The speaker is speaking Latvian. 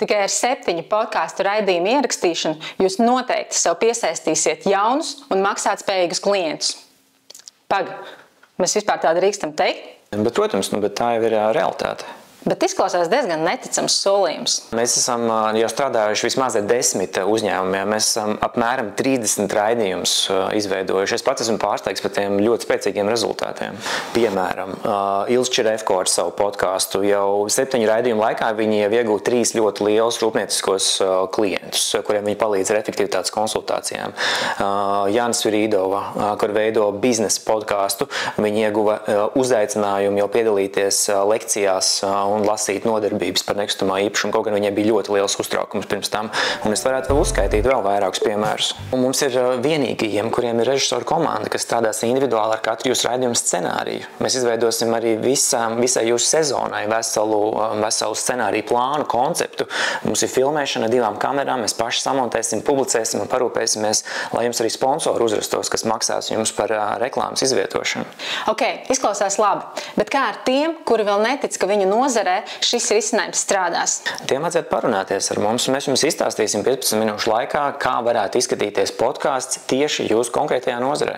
Tikai ar 7 podcastu raidījumu ierakstīšanu jūs noteikti sev piesaistīsiet jaunus un maksātspējīgus klientus. Mēs vispār tā drīkstam teikt? Protams, bet tā jau ir realitāte. Bet izklausās diezgan neticams solījums. Mēs esam jau strādājuši vismaz ar 10 uzņēmumiem. Mēs esam apmēram 30 raidījumus izveidojuši. Es pats esmu pārsteigts par tiem ļoti spēcīgiem rezultātiem. Piemēram, Ilze Čerevko ar savu podcastu. Jau 7 raidījumu laikā viņi jau iegūta 3 ļoti lielus rūpnieciskos klientus, kuriem viņi palīdz ar efektivitātes konsultācijām. Jānis Virīdova, kur veido biznesa podcastu, viņi ieguva uzaicinājumu jau piedalīties lekcijās un lasīt nodarbības par nekustamā īpašumu, kaut gan viņiem bija ļoti liels uztraukums pirms tam. Un es varētu vēl uzskaitīt vēl vairākus piemērus. Un mums ir vienīgajiem, kuriem ir režisoru komanda, kas strādās individuāli ar katru jūsu raidījumu scenāriju. Mēs izveidosim arī visai jūsu sezonai veselu scenāriju plānu, konceptu. Mums ir filmēšana ar 2 kamerām, mēs paši samontēsim, publicēsim un parūpēsimies, lai jums arī sponsori uzrastos, kas maksās jums par reklāmas izvietošanu. Ok, izklausās labi, bet kā ar tiem, kuri vēl netic, ka viņu nozarē šis risinājums strādās? Tiem vajadzētu parunāties ar mums, un mēs jums izstāstīsim 15 minūšu laikā, kā varētu izskatīties podcasts tieši jūsu konkrētajā nozarē.